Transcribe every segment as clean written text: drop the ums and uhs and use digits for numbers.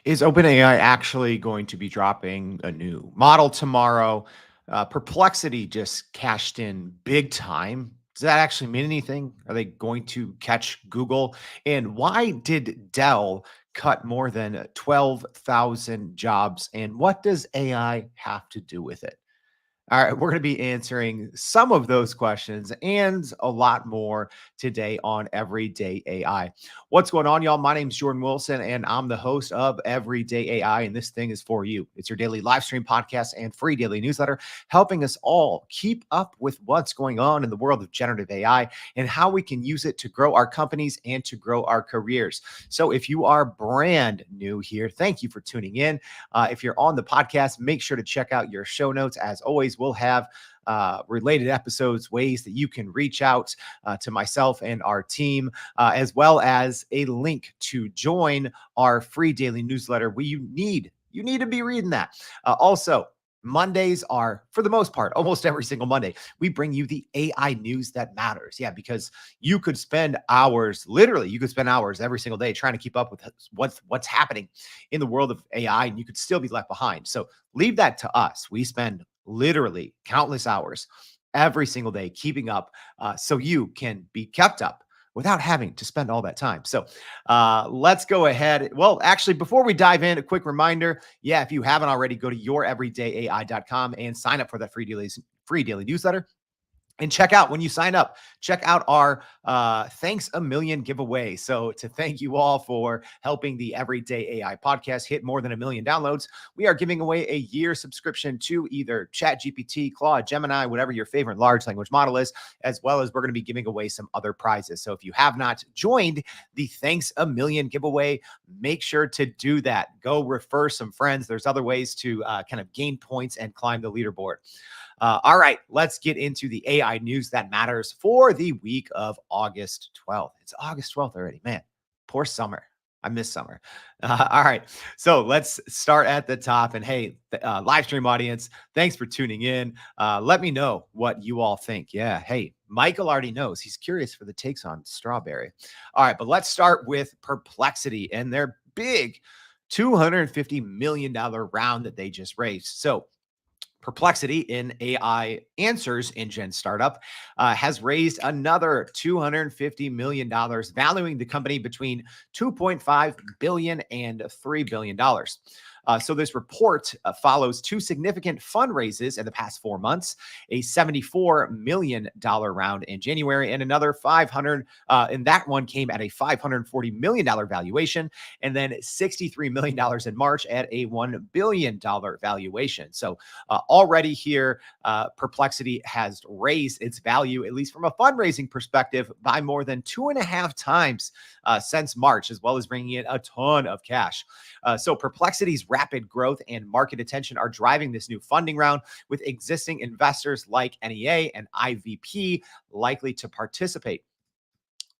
Is OpenAI actually going to be dropping a new model tomorrow? Perplexity just cashed in big time. Does that actually mean anything? Are they going to catch Google? And why did Dell cut more than 12,000 jobs? And what does AI have to do with it? All right, we're going to be answering some of those questions and a lot more today on Everyday AI. What's going on, y'all? My name's Jordan Wilson, and I'm the host of Everyday AI, and this thing is for you. It's your daily live stream podcast and free daily newsletter, helping us all keep up with what's going on in the world of generative AI and how we can use it to grow our companies and to grow our careers. So if you are brand new here, thank you for tuning in. If you're on the podcast, make sure to check out your show notes. As always, we'll have related episodes, ways that you can reach out to myself and our team, as well as a link to join our free daily newsletter. You need to be reading that. Also, Mondays are, for the most part, almost every single Monday, we bring you the AI news that matters. Yeah, because you could spend hours, literally, you could spend hours every single day trying to keep up with what's happening in the world of AI, and you could still be left behind. So leave that to us. We spend literally countless hours every single day keeping up, so you can be kept up without having to spend all that time. So let's go ahead. Well, actually, before we dive in, a quick reminder. Yeah, if you haven't already, go to youreverydayai.com and sign up for that free daily newsletter. And check out, when you sign up, check out our Thanks a Million giveaway. So to thank you all for helping the Everyday AI podcast hit more than 1 million downloads, we are giving away a year subscription to either ChatGPT, Claude, Gemini, whatever your favorite large language model is, as well as we're going to be giving away some other prizes. So if you have not joined the Thanks a Million giveaway, make sure to do that. Go refer some friends. There's other ways to kind of gain points and climb the leaderboard. All right, let's get into the AI news that matters for the week of August 12th. It's August 12th already, man. Poor summer. I miss summer. All right, so let's start at the top. And hey, live stream audience, thanks for tuning in. Let me know what you all think. Yeah, hey, Michael already knows. He's curious for the takes on strawberry. All right, but let's start with Perplexity and their big $250 million round that they just raised. So Perplexity, an AI answers engine startup, has raised another $250 million, valuing the company between $2.5 billion and $3 billion. So this report follows two significant fundraisers in the past 4 months, a $74 million round in January and another 500, and that one came at a $540 million valuation, and then $63 million in March at a $1 billion valuation. So already here, Perplexity has raised its value, at least from a fundraising perspective, by more than 2.5 times since March, as well as bringing in a ton of cash. So Perplexity's rapid growth and market attention are driving this new funding round, with existing investors like NEA and IVP likely to participate.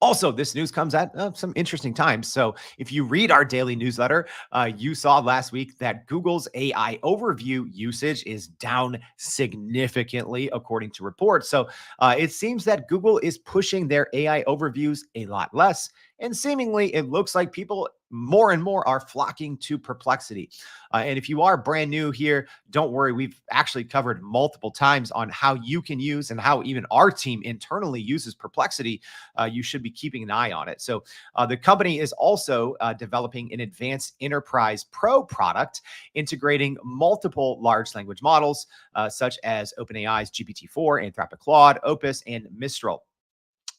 Also, this news comes at some interesting times. So if you read our daily newsletter, you saw last week that Google's AI overview usage is down significantly, according to reports. So it seems that Google is pushing their AI overviews a lot less. And seemingly, it looks like people more and more are flocking to Perplexity. And if you are brand new here, don't worry. We've actually covered multiple times on how you can use and how even our team internally uses Perplexity. You should be keeping an eye on it. So the company is also developing an advanced enterprise pro product, integrating multiple large language models, such as OpenAI's GPT-4, Anthropic Claude, Opus, and Mistral.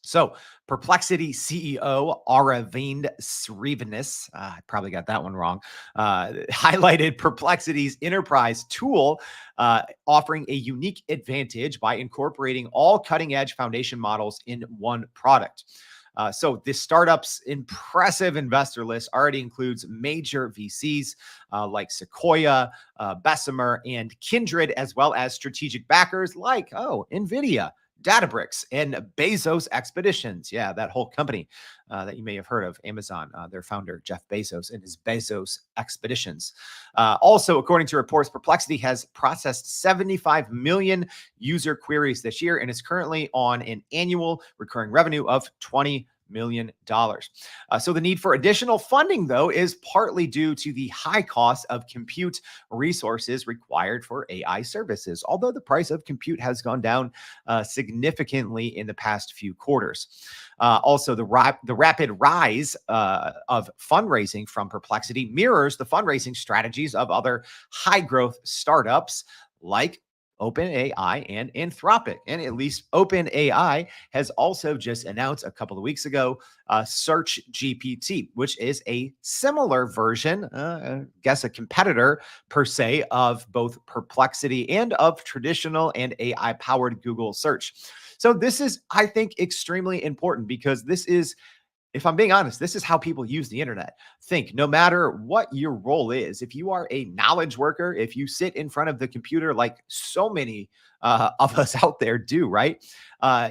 So Perplexity CEO Aravind Srivanis, I probably got that one wrong, highlighted Perplexity's enterprise tool, offering a unique advantage by incorporating all cutting-edge foundation models in one product. So this startup's impressive investor list already includes major VCs like Sequoia, Bessemer, and Kindred, as well as strategic backers like, NVIDIA, Databricks, and Bezos Expeditions. Yeah, that whole company that you may have heard of, Amazon, their founder, Jeff Bezos, and his Bezos Expeditions. Also, according to reports, Perplexity has processed 75 million user queries this year and is currently on an annual recurring revenue of $20 million. So the need for additional funding, though, is partly due to the high cost of compute resources required for AI services, although the price of compute has gone down significantly in the past few quarters. Also, the rapid rise of fundraising from Perplexity mirrors the fundraising strategies of other high growth startups like OpenAI and Anthropic. And at least OpenAI has also just announced a couple of weeks ago Search GPT, which is a similar version, I guess a competitor per se, of both Perplexity and of traditional and AI powered Google search. So this is, I think, extremely important because this is, if I'm being honest, this is how people use the internet. Think no matter what your role is, if you are a knowledge worker, if you sit in front of the computer like so many of us out there do, right?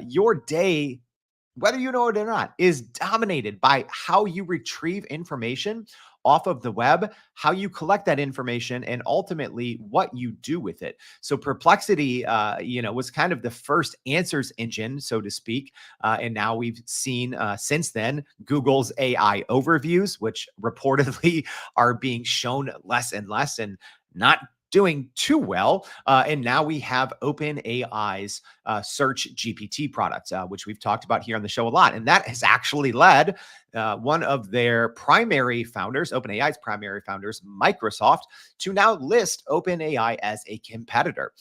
Your day, whether you know it or not, is dominated by how you retrieve information off of the web, how you collect that information, and ultimately what you do with it. So Perplexity, was kind of the first answers engine, so to speak, and now we've seen since then Google's AI overviews, which reportedly are being shown less and less, and not doing too well. And now we have OpenAI's Search GPT product, which we've talked about here on the show a lot. And that has actually led one of their primary founders, OpenAI's primary founders, Microsoft, to now list OpenAI as a competitor.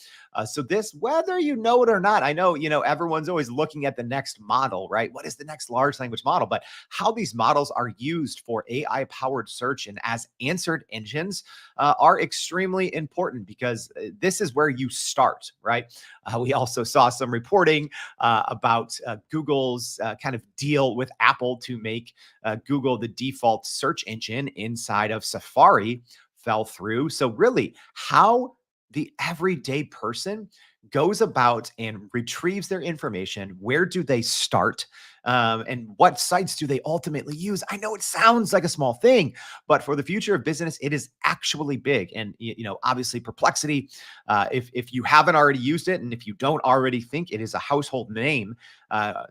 So this, whether you know it or not, I know, everyone's always looking at the next model, right? What is the next large language model? But how these models are used for AI powered search and as answered engines are extremely important because this is where you start, right? We also saw some reporting about Google's kind of deal with Apple to make Google the default search engine inside of Safari fell through. So really, how the everyday person goes about and retrieves their information, where do they start? And what sites do they ultimately use? I know it sounds like a small thing, but for the future of business, it is actually big. And obviously, Perplexity. If you haven't already used it, and if you don't already think it is a household name,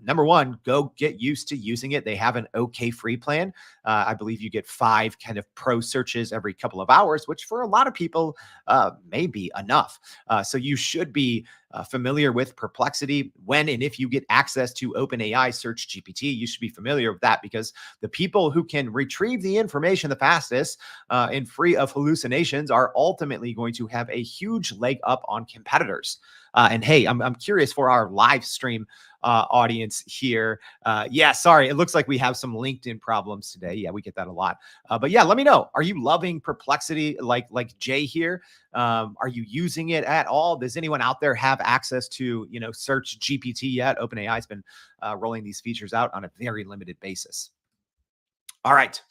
number one, go get used to using it. They have an okay free plan. I believe you get 5 kind of pro searches every couple of hours, which for a lot of people may be enough. So you should be familiar with Perplexity when and if you get access to OpenAI Search GPT. You should be familiar with that because the people who can retrieve the information the fastest and free of hallucinations are ultimately going to have a huge leg up on competitors. And hey, I'm curious for our live stream audience here. Yeah, sorry, it looks like we have some LinkedIn problems today. Yeah, we get that a lot. But yeah, let me know. Are you loving Perplexity like Jay here? Are you using it at all? Does anyone out there have access to Search GPT yet? OpenAI has been rolling these features out on a very limited basis. All right.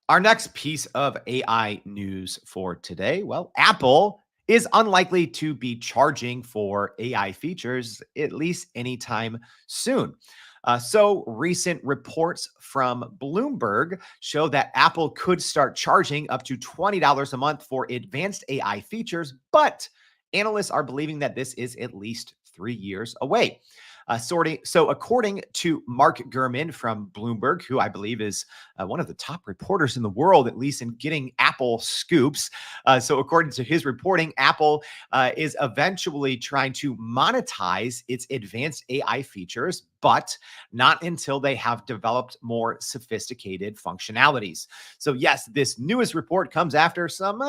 Our next piece of AI news for today. Well, Apple is unlikely to be charging for AI features, at least anytime soon. So recent reports from Bloomberg show that Apple could start charging up to $20 a month for advanced AI features, but analysts are believing that this is at least 3 years away. So according to Mark Gurman from Bloomberg, who I believe is one of the top reporters in the world, at least in getting Apple scoops. So according to his reporting, Apple is eventually trying to monetize its advanced AI features, but not until they have developed more sophisticated functionalities. So yes, this newest report comes after some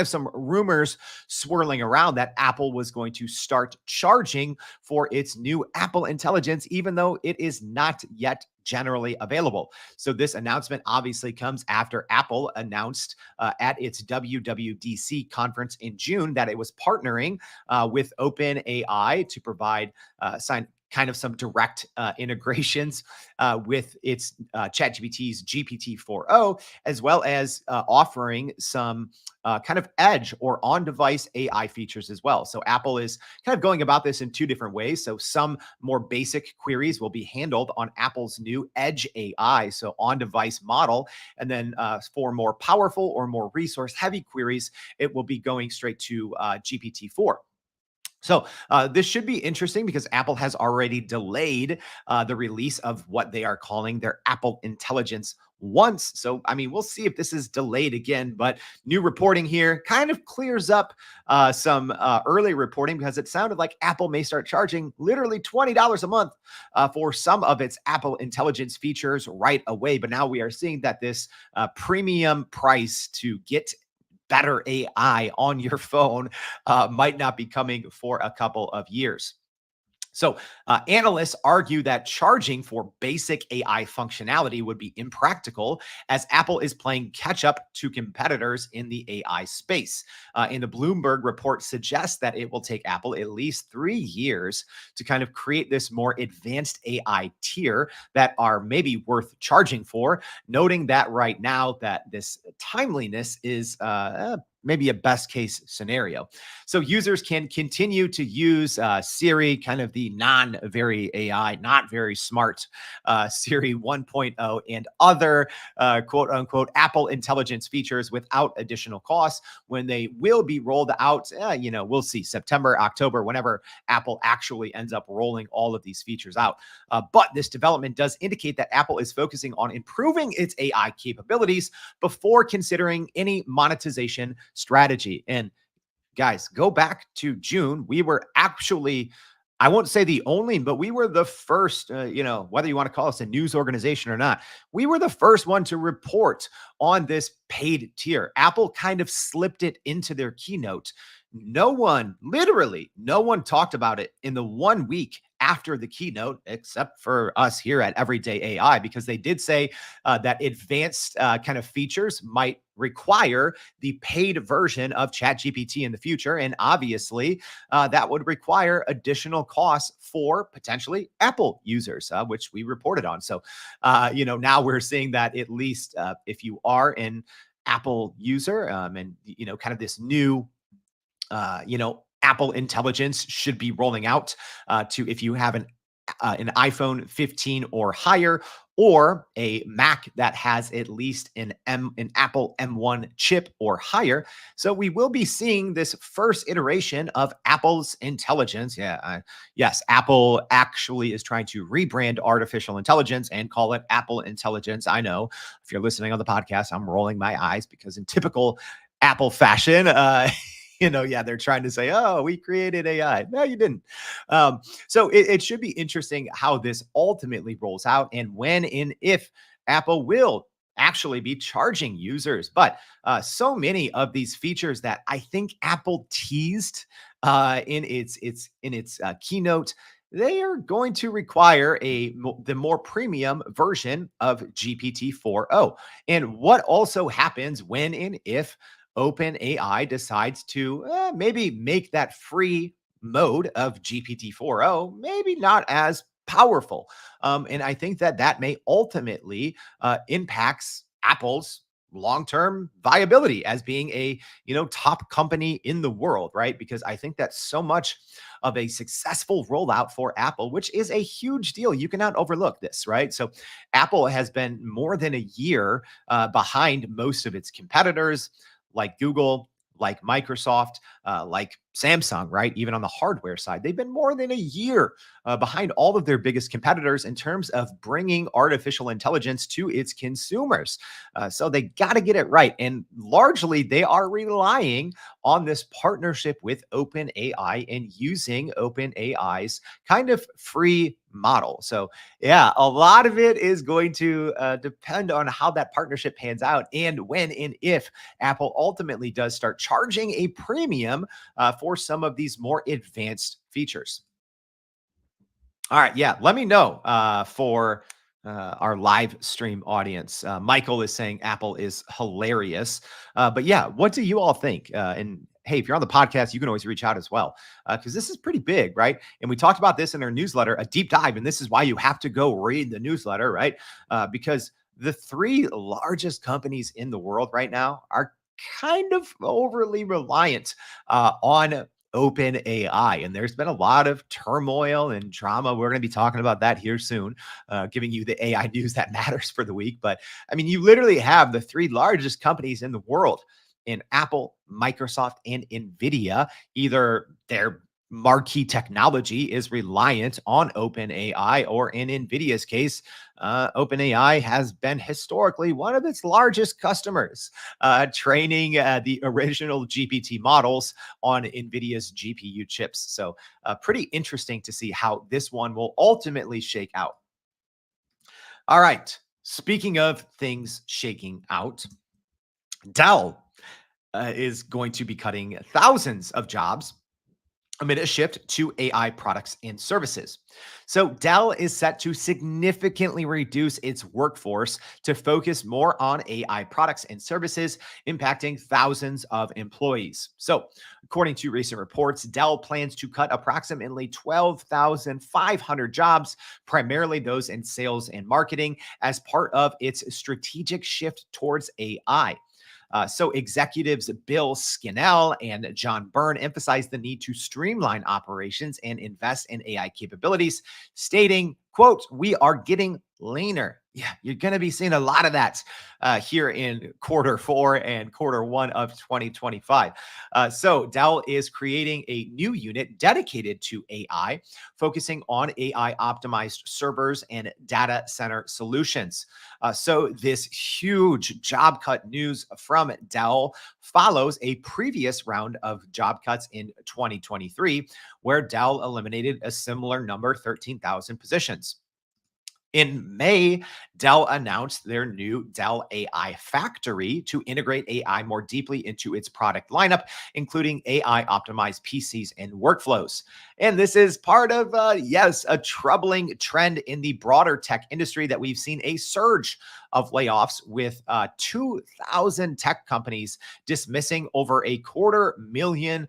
some rumors swirling around that Apple was going to start charging for its new Apple Intelligence, even though it is not yet generally available. So this announcement obviously comes after Apple announced at its WWDC conference in June that it was partnering with OpenAI to provide some direct integrations with its ChatGPT's GPT-40, as well as offering some kind of edge or on-device AI features as well. So Apple is kind of going about this in 2 different ways. So some more basic queries will be handled on Apple's new Edge AI, so on-device model. And then for more powerful or more resource-heavy queries, it will be going straight to GPT-4. So this should be interesting because Apple has already delayed the release of what they are calling their Apple Intelligence once. So, I mean, we'll see if this is delayed again. But new reporting here kind of clears up some early reporting because it sounded like Apple may start charging literally $20 a month for some of its Apple Intelligence features right away. But now we are seeing that this premium price to get better AI on your phone might not be coming for a couple of years. So, analysts argue that charging for basic AI functionality would be impractical as Apple is playing catch up to competitors in the AI space. And the Bloomberg report suggests that it will take Apple at least 3 years to kind of create this more advanced AI tier that are maybe worth charging for, noting that right now that this timeliness is maybe a best case scenario. So users can continue to use Siri, kind of the non very AI, not very smart Siri 1.0 and other quote unquote Apple intelligence features without additional costs when they will be rolled out. We'll see September, October, whenever Apple actually ends up rolling all of these features out. But this development does indicate that Apple is focusing on improving its AI capabilities before considering any monetization strategy. And guys, go back to June. We were actually, I won't say the only, but we were the first, whether you want to call us a news organization or not, we were the first one to report on this paid tier. Apple kind of slipped it into their keynote. No one, literally, no one talked about it in the 1 week after the keynote, except for us here at Everyday AI, because they did say that advanced kind of features might require the paid version of ChatGPT in the future. And obviously, that would require additional costs for potentially Apple users, which we reported on. So, now we're seeing that at least if you are an Apple user and, kind of this new Apple Intelligence should be rolling out to if you have an iPhone 15 or higher, or a Mac that has at least an Apple M1 chip or higher. So we will be seeing this first iteration of Apple's intelligence. Yes, Apple actually is trying to rebrand artificial intelligence and call it Apple Intelligence. I know if you're listening on the podcast, I'm rolling my eyes because in typical Apple fashion, they're trying to say, oh, we created AI. No, you didn't. So it should be interesting how this ultimately rolls out and when and if Apple will actually be charging users. But so many of these features that I think Apple teased in its keynote, they are going to require the more premium version of GPT-4o. And what also happens when and if OpenAI decides to maybe make that free mode of GPT-4o maybe not as powerful. And I think that that may ultimately impacts Apple's long-term viability as being a top company in the world, right? Because I think that so much of a successful rollout for Apple, which is a huge deal, you cannot overlook this, right? So Apple has been more than a year behind most of its competitors like Google, like Microsoft, like Samsung, right? Even on the hardware side, they've been more than a year behind all of their biggest competitors in terms of bringing artificial intelligence to its consumers. So they got to get it right. And largely, they are relying on this partnership with OpenAI and using OpenAI's kind of free model. So, yeah, a lot of it is going to depend on how that partnership pans out and when and if Apple ultimately does start charging a premium for some of these more advanced features. All right. Yeah. Let me know for our live stream audience. Michael is saying Apple is hilarious. But yeah, what do you all think? And hey, if you're on the podcast, you can always reach out as well because this is pretty big, right? And we talked about this in our newsletter, a deep dive. And this is why you have to go read the newsletter, right? Because the three largest companies in the world right now are kind of overly reliant on open AI. And there's been a lot of turmoil and drama. We're going to be talking about that here soon, giving you the AI news that matters for the week. But I mean, you literally have the three largest companies in the world in Apple, Microsoft, and NVIDIA. Either they're marquee technology is reliant on OpenAI, or in NVIDIA's case, OpenAI has been historically one of its largest customers, training the original GPT models on NVIDIA's GPU chips. So, pretty interesting to see how this one will ultimately shake out. All right. Speaking of things shaking out, Dell is going to be cutting thousands of jobs amid a shift to AI products and services. So, Dell is set to significantly reduce its workforce to focus more on AI products and services, impacting thousands of employees. So, according to recent reports, Dell plans to cut approximately 12,500 jobs, primarily those in sales and marketing, as part of its strategic shift towards AI. So executives Bill Skinnell and John Byrne emphasized the need to streamline operations and invest in AI capabilities, stating, quote, "We are getting leaner." Yeah, you're going to be seeing a lot of that here in quarter 4 and quarter 1 of 2025. So Dell is creating a new unit dedicated to AI, focusing on AI optimized servers and data center solutions. So this huge job cut news from Dell follows a previous round of job cuts in 2023, where Dell eliminated a similar number, 13,000 positions. In May, Dell announced their new Dell AI Factory to integrate AI more deeply into its product lineup, including AI optimized PCs and workflows. And this is part of, yes, a troubling trend in the broader tech industry that we've seen a surge of layoffs, with 2,000 tech companies dismissing over a quarter million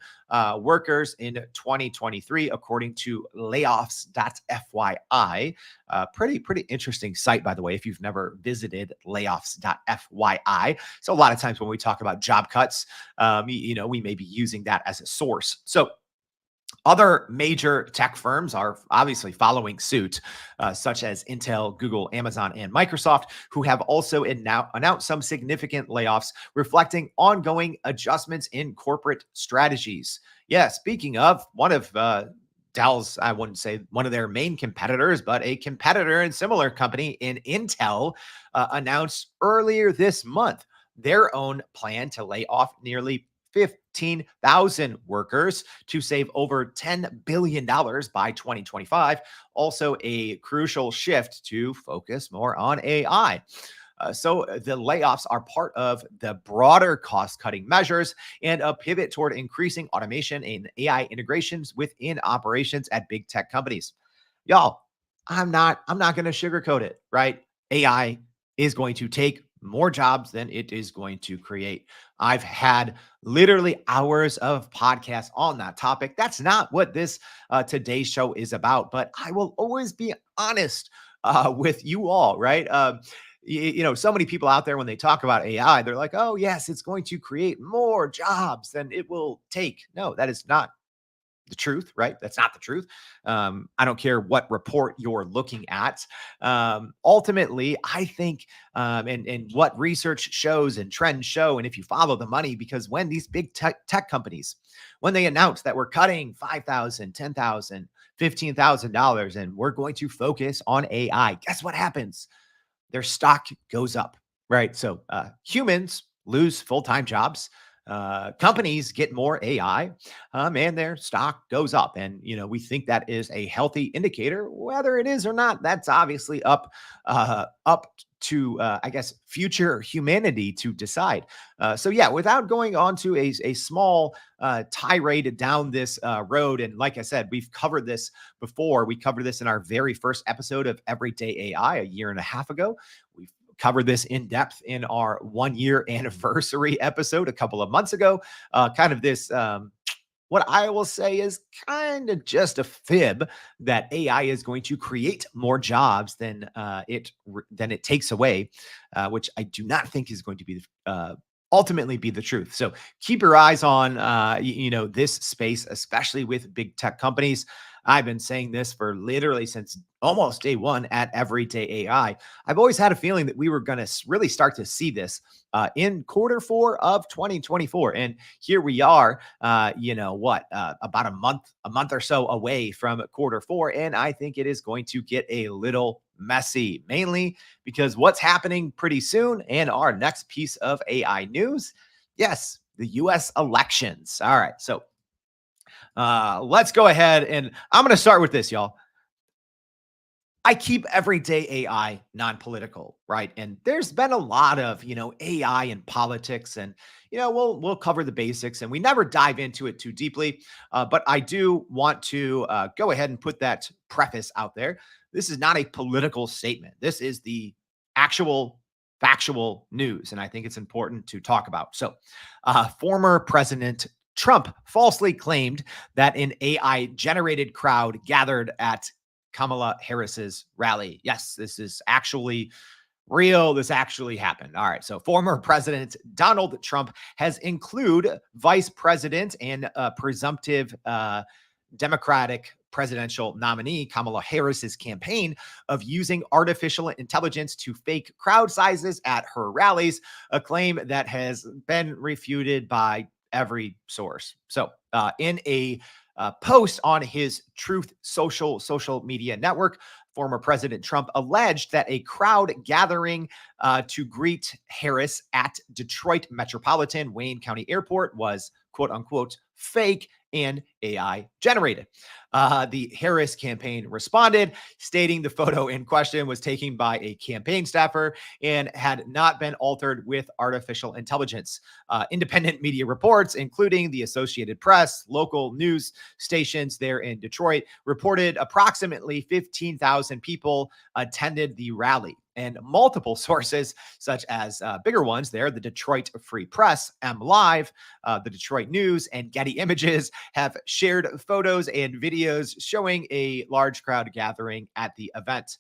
workers in 2023, according to layoffs.fyi. Pretty interesting site, by the way, if you've never visited layoffs.fyi. So a lot of times when we talk about job cuts, we may be using that as a source. So other major tech firms are obviously following suit, such as Intel, Google, Amazon, and Microsoft, who have also announced some significant layoffs, reflecting ongoing adjustments in corporate strategies. Yeah, speaking of, one of Dell's, I wouldn't say one of their main competitors, but a competitor and similar company in Intel, announced earlier this month their own plan to lay off nearly 15,000 workers to save over $10 billion by 2025. Also, a crucial shift to focus more on AI. So the layoffs are part of the broader cost cutting measures and a pivot toward increasing automation and AI integrations within operations at big tech companies. Y'all, I'm not going to sugarcoat it, right? AI is going to take more jobs than it is going to create. I've had literally hours of podcasts on that topic. That's not what this today's show is about, but I will always be honest with you all, right? So many people out there, when they talk about AI, they're like, oh, yes, it's going to create more jobs than it will take. No, that is not the truth, right? That's not the truth. I don't care what report you're looking at. Ultimately, I think, and what research shows and trends show, and if you follow the money, because when these big tech companies, when they announce that we're cutting 5,000, 10,000, $15,000, and we're going to focus on AI, guess what happens? Their stock goes up, right? So humans lose full-time jobs. Companies get more AI, and their stock goes up. And, we think that is a healthy indicator. Whether it is or not, that's obviously up to, I guess, future humanity to decide. So yeah, without going on to a small tirade down this road, and like I said, we've covered this before. We covered this in our very first episode of Everyday AI a year and a half ago. We've covered this in depth in our 1 year anniversary episode a couple of months ago. Kind of this, what I will say is kind of just a fib, that AI is going to create more jobs than it takes away, which I do not think is going to be ultimately be the truth. So keep your eyes on this space, especially with big tech companies. I've been saying this for literally since almost day one at Everyday AI. I've always had a feeling that we were going to really start to see this in quarter four of 2024. And here we are, about a month or so away from quarter four. And I think it is going to get a little messy, mainly because what's happening pretty soon and our next piece of AI news. Yes, the US elections. All right. So let's go ahead and I'm going to start with this, y'all. I keep everyday AI non-political, right? And there's been a lot of, AI and politics, and we'll cover the basics, and we never dive into it too deeply. But I do want to go ahead and put that preface out there. This is not a political statement. This is the actual factual news, and I think it's important to talk about. So, former President Trump falsely claimed that an AI generated crowd gathered at Kamala Harris's rally. Yes, this is actually real. This actually happened. All right. So, former President Donald Trump has included Vice President and presumptive Democratic presidential nominee Kamala Harris's campaign of using artificial intelligence to fake crowd sizes at her rallies, a claim that has been refuted by every source. So, in a post on his Truth social media network, former President Trump alleged that a crowd gathering to greet Harris at Detroit Metropolitan Wayne County Airport was quote unquote fake and AI generated. The Harris campaign responded, stating the photo in question was taken by a campaign staffer and had not been altered with artificial intelligence. Independent media reports, including the Associated Press, local news stations there in Detroit, reported approximately 15,000 people attended the rally. And multiple sources, such as bigger ones there, the Detroit Free Press, M Live, the Detroit News, and Getty Images, have shared photos and videos showing a large crowd gathering at the event.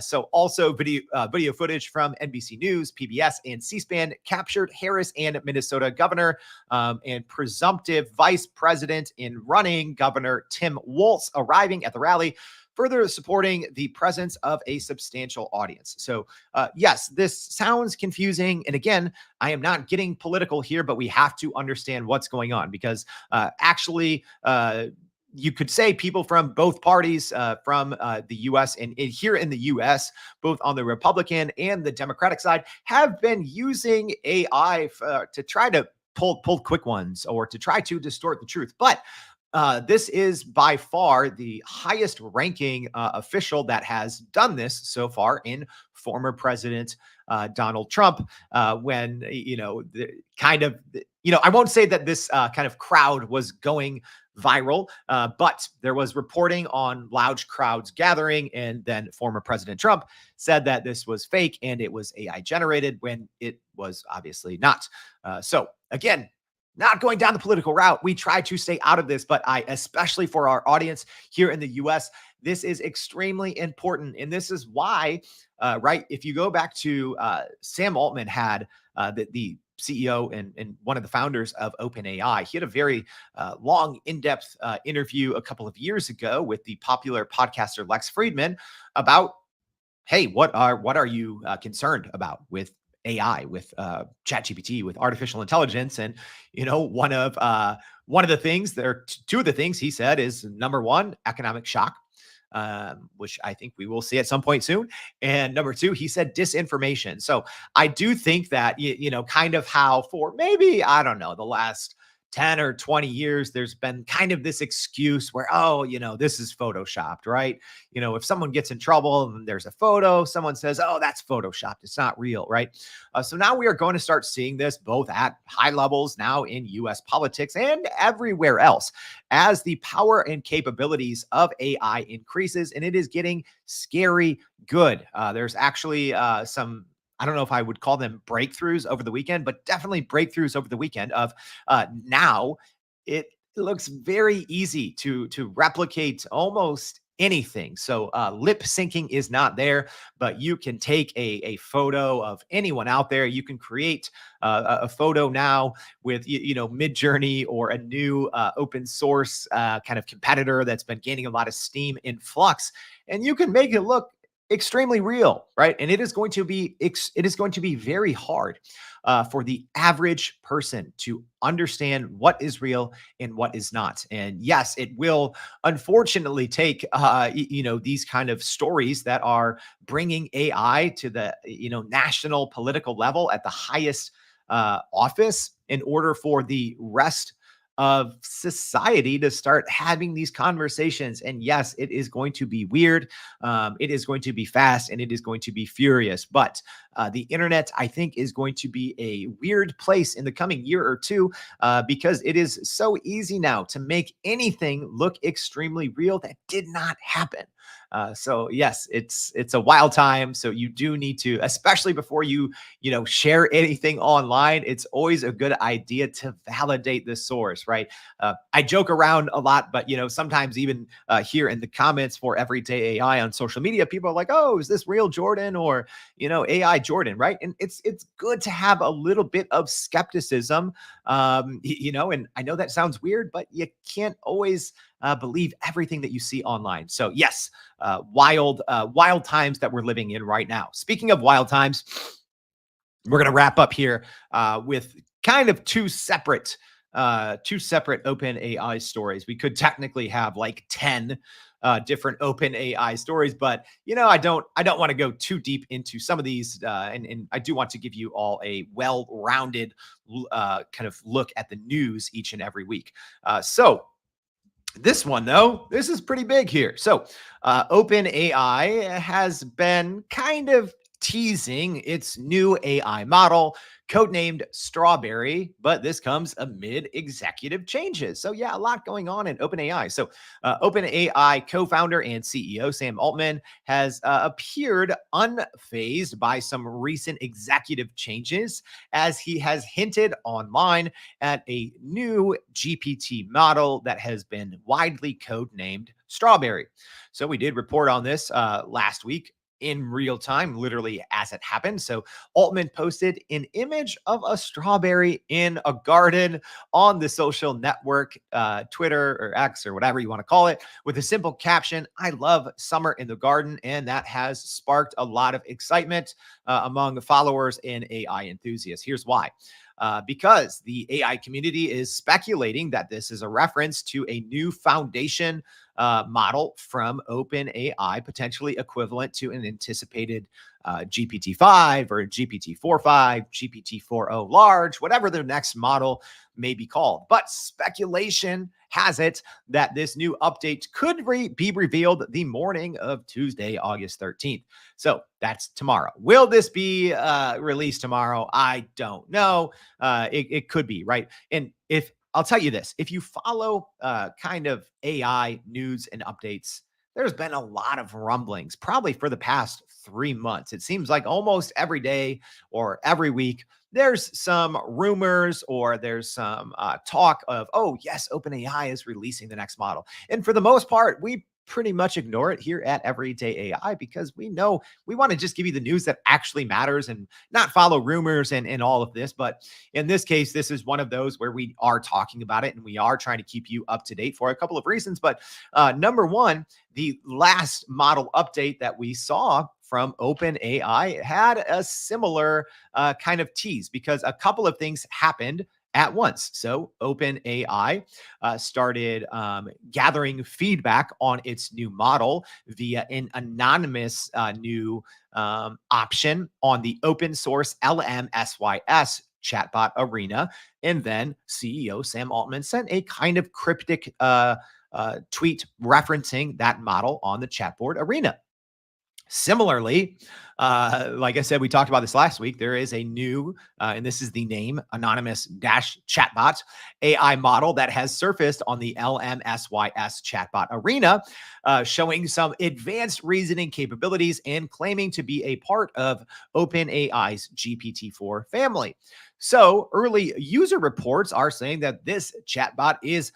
So also video footage from NBC News, PBS, and C-SPAN captured Harris and Minnesota Governor and presumptive Vice President in running Governor Tim Walz arriving at the rally, further supporting the presence of a substantial audience. So, yes, this sounds confusing. And again, I am not getting political here, but we have to understand what's going on because actually, you could say people from both parties from the US and here in the US, both on the Republican and the Democratic side, have been using AI to try to pull quick ones or to try to distort the truth. But this is by far the highest ranking official that has done this so far in former President Donald Trump. When, I won't say that this kind of crowd was going viral, but there was reporting on loud crowds gathering. And then former President Trump said that this was fake and it was AI generated when it was obviously not. So again, not going down the political route. We try to stay out of this, but especially for our audience here in the US, this is extremely important. And this is why, right, if you go back to Sam Altman had the CEO and one of the founders of OpenAI, he had a very long, in-depth interview a couple of years ago with the popular podcaster Lex Friedman about, hey, what are you concerned about with AI, with ChatGPT, with artificial intelligence? And one of the things there, two of the things he said is number one, economic shock, which I think we will see at some point soon, and number two, he said disinformation. So I do think that kind of how for maybe I don't know the last 10 or 20 years, there's been kind of this excuse where, oh, this is photoshopped, right? If someone gets in trouble and there's a photo, someone says, oh, that's photoshopped. It's not real, right? So now we are going to start seeing this both at high levels now in US politics and everywhere else as the power and capabilities of AI increases, and it is getting scary good. There's actually some, I don't know if I would call them breakthroughs over the weekend, but definitely breakthroughs over the weekend of now it looks very easy to replicate almost anything. So lip syncing is not there, but you can take a photo of anyone out there. You can create a photo now with Mid Journey or a new open source kind of competitor that's been gaining a lot of steam in Flux, and you can make it look extremely real, right? And it is going to be very hard for the average person to understand what is real and what is not. And yes, it will unfortunately take these kind of stories that are bringing AI to the national political level at the highest office in order for the rest of society to start having these conversations. And yes, it is going to be weird. It is going to be fast and it is going to be furious. But the internet, I think, is going to be a weird place in the coming year or two because it is so easy now to make anything look extremely real that did not happen. So yes, it's a wild time. So you do need to, especially before you share anything online, it's always a good idea to validate the source, right? I joke around a lot, but sometimes even here in the comments for Everyday AI on social media, people are like, "Oh, is this real Jordan or AI Jordan?" Right? And it's good to have a little bit of skepticism, And I know that sounds weird, but you can't always believe everything that you see online. So yes, wild times that we're living in right now. Speaking of wild times, we're going to wrap up here with kind of two separate open AI stories. We could technically have like 10 different open AI stories, but I don't want to go too deep into some of these, and I do want to give you all a well-rounded kind of look at the news each and every week. So this one, though, this is pretty big here. So, OpenAI has been kind of teasing its new AI model, codenamed Strawberry, but this comes amid executive changes. So, yeah, a lot going on in OpenAI. So, OpenAI co founder and CEO Sam Altman has appeared unfazed by some recent executive changes, as he has hinted online at a new GPT model that has been widely codenamed Strawberry. So we did report on this last week in real time, literally as it happened. So Altman posted an image of a strawberry in a garden on the social network, Twitter or X or whatever you want to call it, with a simple caption, "I love summer in the garden." And that has sparked a lot of excitement among followers and AI enthusiasts. Here's why. Because the AI community is speculating that this is a reference to a new foundation model from OpenAI, potentially equivalent to an anticipated GPT-5 or GPT-45, GPT-40 large, whatever the next model may be called. But speculation has it that this new update could be revealed the morning of Tuesday, August 13th. So that's tomorrow. Will this be released tomorrow? I don't know. It could be, right? And if I'll tell you this, if you follow kind of AI news and updates, there's been a lot of rumblings, probably for the past 3 months. It seems like almost every day or every week, there's some rumors or there's some talk of, oh, yes, OpenAI is releasing the next model. And for the most part, we pretty much ignore it here at Everyday AI because we know we want to just give you the news that actually matters and not follow rumors and all of this. But in this case, this is one of those where we are talking about it and we are trying to keep you up to date for a couple of reasons. But number one, the last model update that we saw from OpenAI had a similar kind of tease because a couple of things happened at once. So OpenAI started gathering feedback on its new model via an anonymous new option on the open source LMSYS chatbot arena. And then CEO Sam Altman sent a kind of cryptic tweet referencing that model on the chatboard arena. Similarly, like I said, we talked about this last week. There is a new, and this is the name, anonymous dash chatbot AI model that has surfaced on the LMSYS chatbot arena, showing some advanced reasoning capabilities and claiming to be a part of OpenAI's GPT-4 family. So early user reports are saying that this chatbot is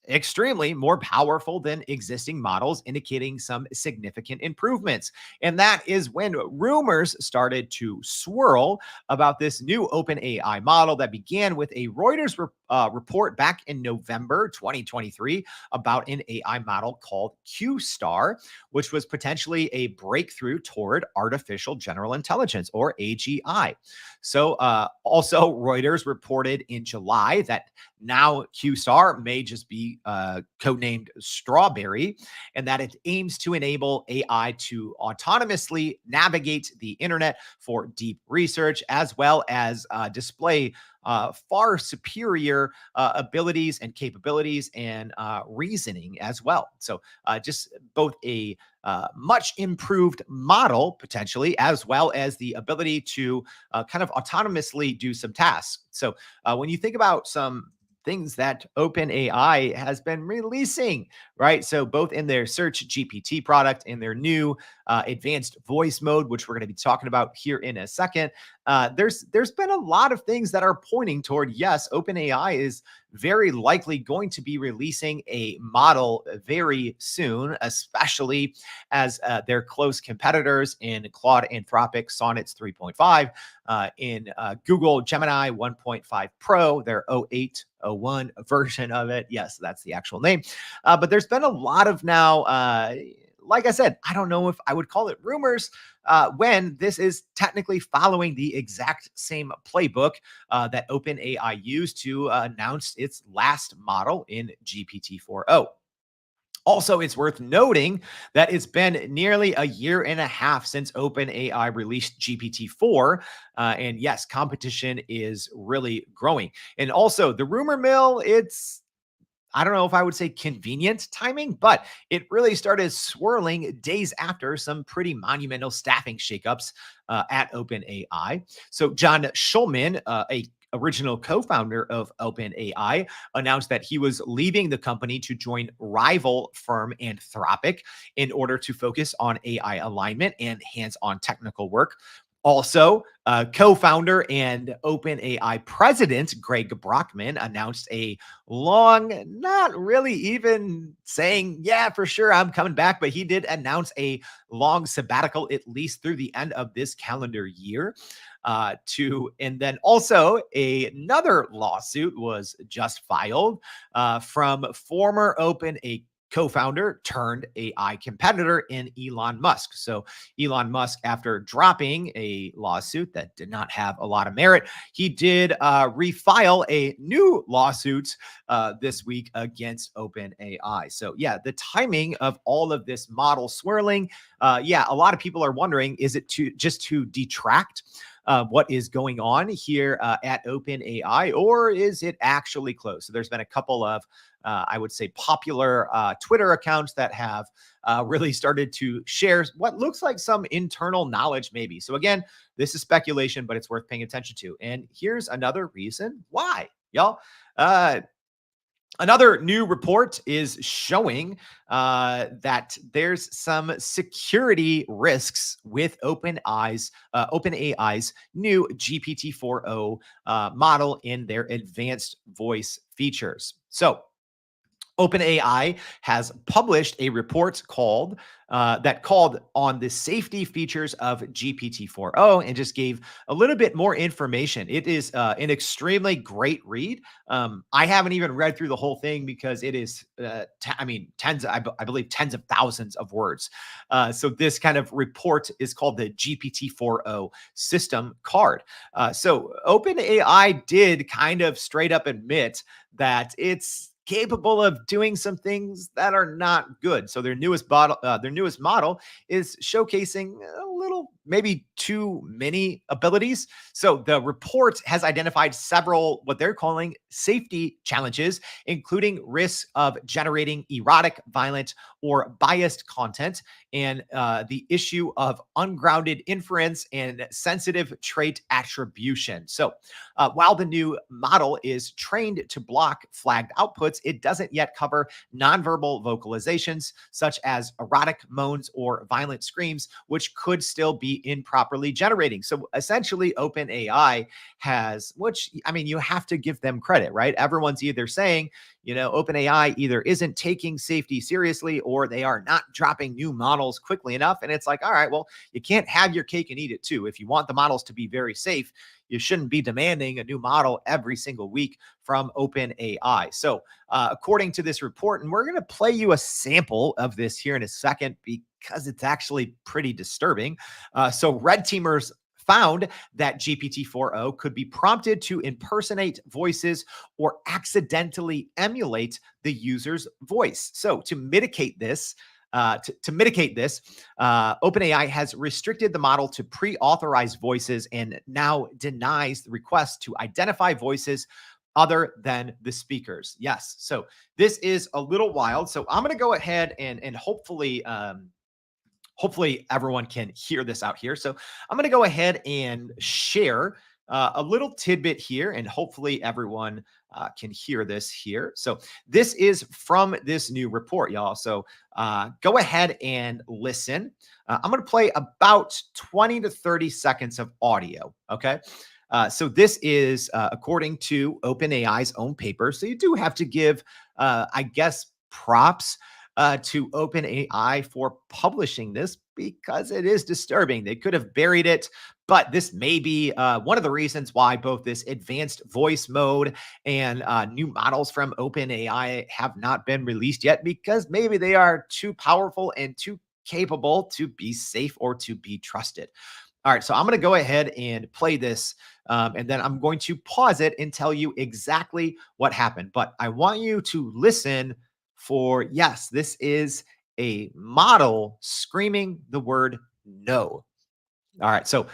extremely more powerful than existing models, indicating some significant improvements. And that is when rumors started to swirl about this new OpenAI model that began with a Reuters report back in November 2023 about an AI model called Q Star, which was potentially a breakthrough toward artificial general intelligence, or AGI. So, also, Reuters reported in July that now QStar may just be codenamed Strawberry, and that it aims to enable AI to autonomously navigate the internet for deep research, as well as display far superior abilities and capabilities and reasoning as well. So, just both a much improved model potentially, as well as the ability to kind of autonomously do some tasks. So, when you think about some things that OpenAI has been releasing, right? So both in their Search GPT product and their new advanced voice mode, which we're going to be talking about here in a second, there's been a lot of things that are pointing toward, yes, OpenAI is very likely going to be releasing a model very soon, especially as their close competitors in Claude Anthropic Sonnets 3.5, in Google Gemini 1.5 Pro, their oh 08 oh 01 version of it. Yes, that's the actual name. But there's been a lot of now, like I said, I don't know if I would call it rumors, when this is technically following the exact same playbook that OpenAI used to announce its last model in GPT-4o. Also, it's worth noting that it's been nearly a year and a half since OpenAI released GPT-4. And yes, competition is really growing. And also, the rumor mill, I don't know if I would say convenient timing, but it really started swirling days after some pretty monumental staffing shakeups at OpenAI. So John Schulman, a original co-founder of OpenAI, announced that he was leaving the company to join rival firm Anthropic in order to focus on AI alignment and hands-on technical work. Also, co-founder and OpenAI president Greg Brockman announced a long, not really even saying, yeah, for sure, I'm coming back, but he did announce a long sabbatical, at least through the end of this calendar year. And then also another lawsuit was just filed from former OpenAI co-founder turned AI competitor in Elon Musk. So Elon Musk, after dropping a lawsuit that did not have a lot of merit, he did refile a new lawsuit this week against OpenAI. So yeah, the timing of all of this model swirling, yeah, a lot of people are wondering, is it to detract what is going on here at OpenAI, or is it actually close? So there's been a couple of, I would say, popular Twitter accounts that have really started to share what looks like some internal knowledge, maybe. So again, this is speculation, but it's worth paying attention to. And here's another reason why, y'all. Another new report is showing that there's some security risks with OpenAI's new GPT-4o model in their advanced voice features. So OpenAI has published a report called on the safety features of GPT-4o, and just gave a little bit more information. It is an extremely great read. I haven't even read through the whole thing because it is, I believe tens of thousands of words. So this kind of report is called the GPT-4o system card. So OpenAI did kind of straight up admit that it's capable of doing some things that are not good. So their newest model is showcasing a little, maybe too many abilities. So the report has identified several what they're calling safety challenges, including risks of generating erotic, violent, or biased content, and the issue of ungrounded inference and sensitive trait attribution. So while the new model is trained to block flagged outputs, it doesn't yet cover nonverbal vocalizations such as erotic moans or violent screams, which could still be be improperly generating. So essentially, OpenAI has, which I mean, you have to give them credit, right? Everyone's either saying, OpenAI either isn't taking safety seriously or they are not dropping new models quickly enough. And it's like, all right, well, you can't have your cake and eat it too. If you want the models to be very safe, you shouldn't be demanding a new model every single week from OpenAI. So, according to this report, and we're going to play you a sample of this here in a second because it's actually pretty disturbing. So, red teamers found that GPT-4o could be prompted to impersonate voices or accidentally emulate the user's voice. So, to mitigate this, OpenAI has restricted the model to pre-authorized voices and now denies the request to identify voices other than the speakers. Yes. So this is a little wild. So I'm going to go ahead and hopefully everyone can hear this out here. So I'm going to go ahead and share a little tidbit here, and hopefully everyone can hear this here. So this is from this new report, y'all. So go ahead and listen. I'm going to play about 20 to 30 seconds of audio. Okay. So this is according to OpenAI's own paper. So you do have to give, I guess, props to OpenAI for publishing this because it is disturbing. They could have buried it, but this may be one of the reasons why both this advanced voice mode and new models from OpenAI have not been released yet because maybe they are too powerful and too capable to be safe or to be trusted. All right, so I'm going to go ahead and play this, and then I'm going to pause it and tell you exactly what happened. But I want you to listen for, yes, this is a model screaming the word no. All right, so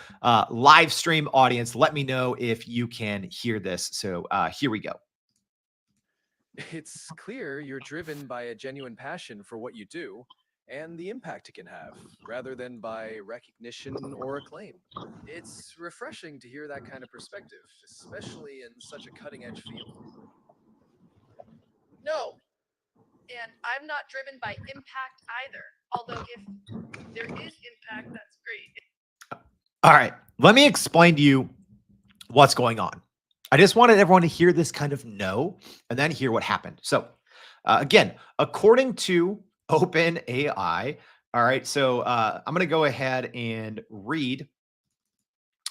live stream audience, let me know if you can hear this. So here we go. It's clear you're driven by a genuine passion for what you do and the impact it can have, rather than by recognition or acclaim. It's refreshing to hear that kind of perspective, especially in such a cutting edge field. No, and I'm not driven by impact either. Although if there is impact, that's great. All right, let me explain to you what's going on. I just wanted everyone to hear this kind of no and then hear what happened. So, again, according to OpenAI, all right, so I'm going to go ahead and read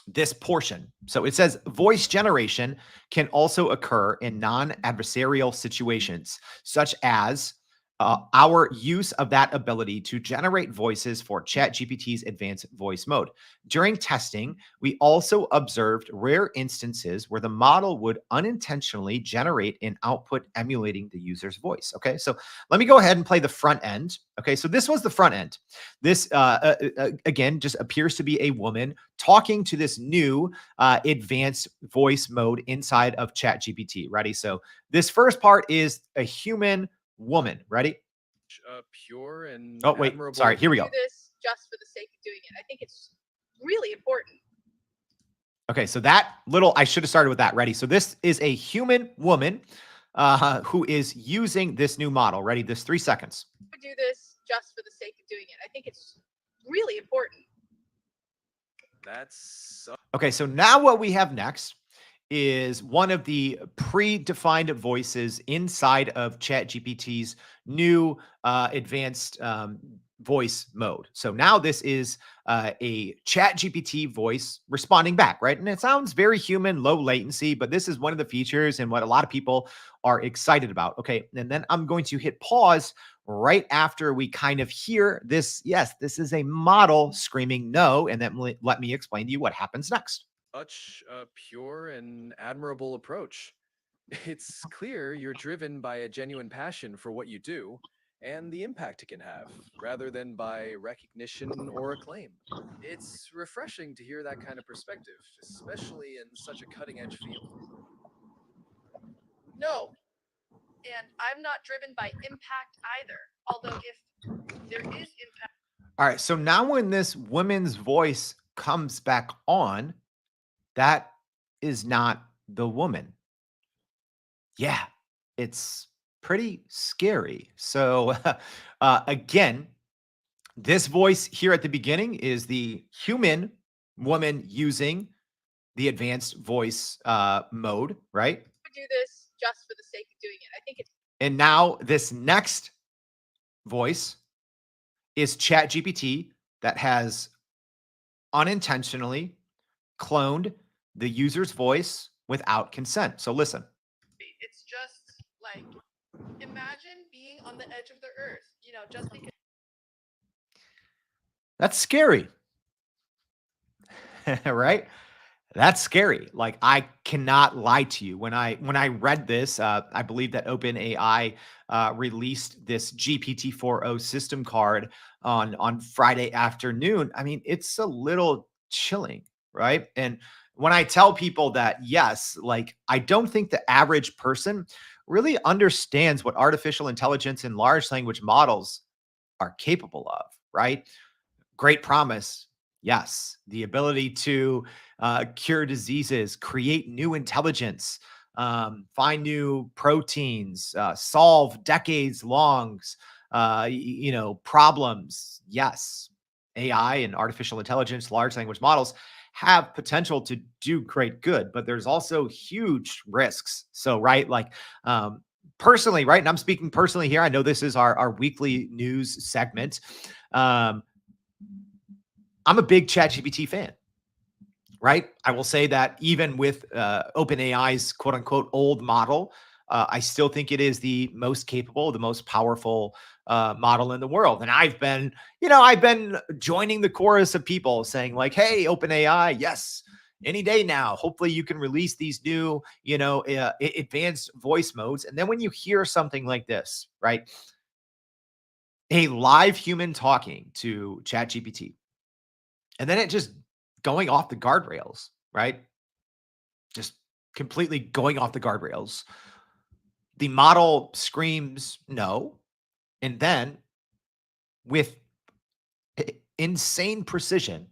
this portion. So it says voice generation can also occur in non adversarial situations, such as our use of that ability to generate voices for ChatGPT's advanced voice mode. During testing, we also observed rare instances where the model would unintentionally generate an output emulating the user's voice. Okay, so let me go ahead and play the front end. Okay, so this was the front end. This, again, just appears to be a woman talking to this new advanced voice mode inside of ChatGPT. Ready? So this first part is a human woman. Ready? A pure and Oh, wait. admirable. Sorry. Here we Do go. this just for the sake of doing it. I think it's really important. Okay. So that little, I should have started with that. Ready? So this is a human woman who is using this new model. Ready? This 3 seconds. Do this just for the sake of doing it. I think it's really important. That's Okay. So now what we have next is one of the predefined voices inside of ChatGPT's new advanced voice mode. So now this is a ChatGPT voice responding back, right? And it sounds very human, low latency, but this is one of the features and what a lot of people are excited about. Okay. And then I'm going to hit pause right after we kind of hear this. Yes, this is a model screaming no. And then let me explain to you what happens next. such a pure and admirable approach. It's clear you're driven by a genuine passion for what you do and the impact it can have, rather than by recognition or acclaim. It's refreshing to hear that kind of perspective, especially in such a cutting edge field. No, and I'm not driven by impact either. Although if there is impact. All right. So now when this woman's voice comes back on, that is not the woman. Yeah, it's pretty scary. So again, This voice here at the beginning is the human woman using the advanced voice mode, right? Do this just for the sake of doing it. I think it's And now this next voice is ChatGPT that has unintentionally cloned the user's voice without consent. So listen. it's just like imagine being on the edge of the earth, just because That's scary, right? That's scary. Like I cannot lie to you. When I read this, I believe that OpenAI released this GPT-40 system card on Friday afternoon. I mean, it's a little chilling, right? And when I tell people that, yes, like I don't think the average person really understands what artificial intelligence and large language models are capable of, right? Great promise. Yes. The ability to cure diseases, create new intelligence, find new proteins, solve decades long, problems. Yes. AI and artificial intelligence, large language models have potential to do great good, but there's also huge risks. So, right, like personally, right, and I'm speaking personally here. I know this is our weekly news segment. Um, I'm a big ChatGPT fan, right? I will say that even with OpenAI's quote unquote old model, I still think it is the most capable, the most powerful model in the world. And I've been joining the chorus of people saying like, "Hey, OpenAI, yes, any day now. Hopefully, you can release these new, advanced voice modes." And then when you hear something like this, right, a live human talking to ChatGPT, and then it just going off the guardrails, right? Just completely going off the guardrails. The model screams no. And then with insane precision,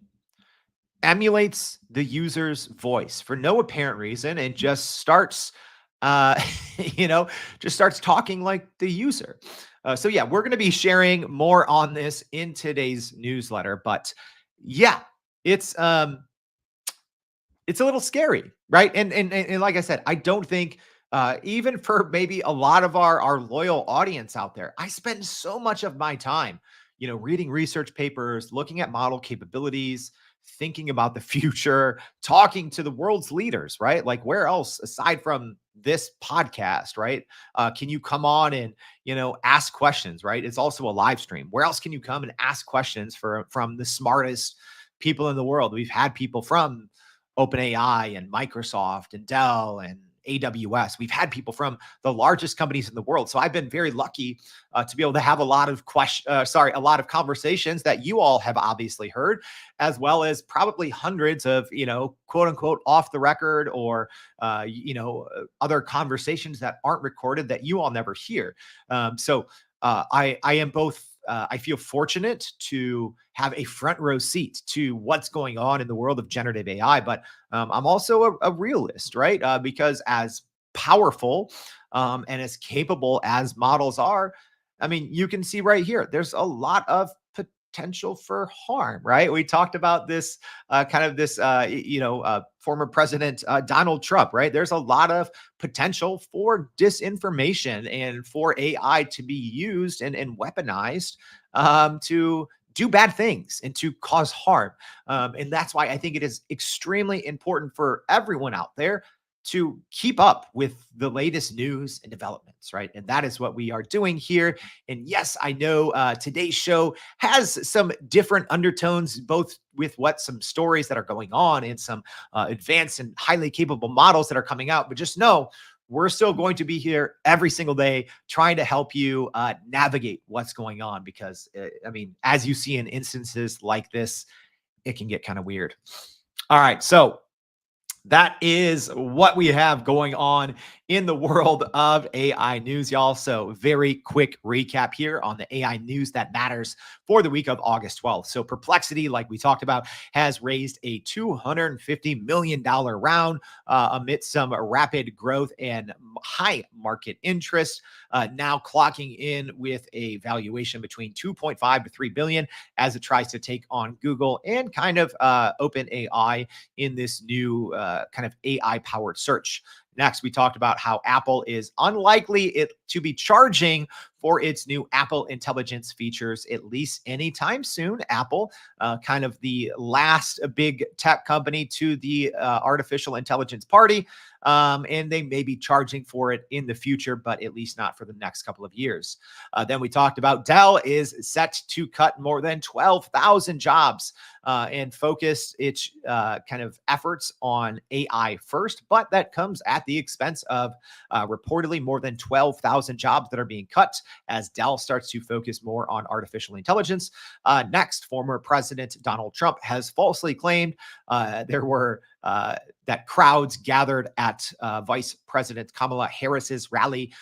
emulates the user's voice for no apparent reason and just starts, uh, just starts talking like the user. So yeah, we're going to be sharing more on this in today's newsletter. But yeah, it's it's a little scary, right? And like I said, I don't think even for maybe a lot of our loyal audience out there, I spend so much of my time, reading research papers, looking at model capabilities, thinking about the future, talking to the world's leaders, right? Like where else aside from this podcast, right? Can you come on and ask questions, right? It's also a live stream. Where else can you come and ask questions from the smartest people in the world? We've had people from OpenAI and Microsoft and Dell and AWS. We've had people from the largest companies in the world. So I've been very lucky to be able to have a lot of a lot of conversations that you all have obviously heard, as well as probably hundreds of, quote unquote, off the record or, other conversations that aren't recorded that you all never hear. I am both. I feel fortunate to have a front row seat to what's going on in the world of generative AI, but I'm also a realist, right? Because as powerful and as capable as models are, I mean, you can see right here, there's a lot of potential for harm, right? We talked about this former President Donald Trump, right? There's a lot of potential for disinformation and for AI to be used and weaponized to do bad things and to cause harm. And that's why I think it is extremely important for everyone out there to keep up with the latest news and developments, right? And that is what we are doing here. And yes, I know today's show has some different undertones, both with some stories that are going on and some advanced and highly capable models that are coming out. But just know we're still going to be here every single day trying to help you navigate what's going on because, as you see in instances like this, it can get kind of weird. All right. So that is what we have going on in the world of AI news, y'all. So very quick recap here on the AI news that matters for the week of August 12th. So Perplexity, like we talked about, has raised a $250 million round amidst some rapid growth and high market interest, now clocking in with a valuation between 2.5 to 3 billion as it tries to take on Google and kind of OpenAI in this new kind of AI powered search. Next, we talked about how Apple is unlikely to be charging for its new Apple Intelligence features, at least anytime soon. Apple, kind of the last big tech company to the artificial intelligence party. And they may be charging for it in the future, but at least not for the next couple of years. Then we talked about Dell is set to cut more than 12,000 jobs and focus its kind of efforts on AI first, but that comes at the expense of reportedly more than 12,000 jobs that are being cut as Dell starts to focus more on artificial intelligence. Next, former President Donald Trump has falsely claimed there were that crowds gathered at Vice President Kamala Harris's rally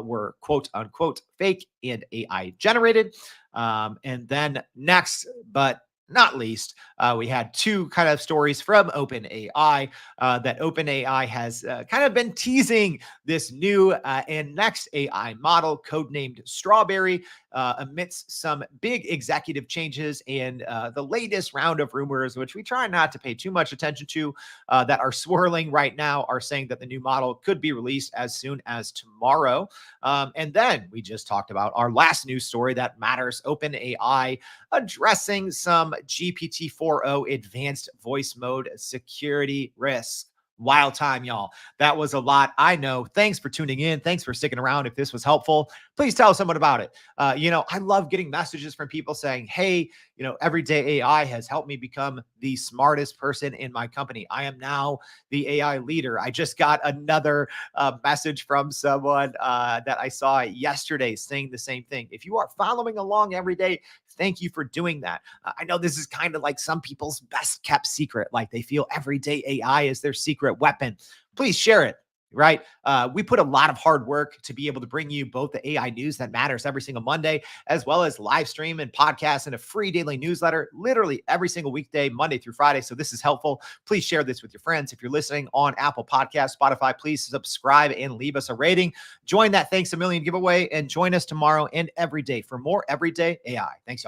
were quote unquote fake and AI generated. And then next, but not least, we had two kind of stories from OpenAI that OpenAI has kind of been teasing this new and next AI model codenamed Strawberry amidst some big executive changes and the latest round of rumors, which we try not to pay too much attention to, that are swirling right now, are saying that the new model could be released as soon as tomorrow. And then we just talked about our last news story that matters: OpenAI addressing some GPT-40 advanced voice mode security risks. Wild time, y'all. That was a lot. I know. Thanks for tuning in. Thanks for sticking around. If this was helpful, please tell someone about it. I love getting messages from people saying, hey, everyday AI has helped me become the smartest person in my company. I am now the AI leader. I just got another message from someone that I saw yesterday saying the same thing. If you are following along every day, thank you for doing that. I know this is kind of like some people's best kept secret, like they feel everyday AI is their secret weapon. Please share it. Right. We put a lot of hard work to be able to bring you both the AI news that matters every single Monday, as well as live stream and podcasts and a free daily newsletter, literally every single weekday, Monday through Friday. So this is helpful. Please share this with your friends. If you're listening on Apple Podcasts, Spotify, please subscribe and leave us a rating. Join that Thanks a Million giveaway and join us tomorrow and every day for more everyday AI. Thanks, y'all.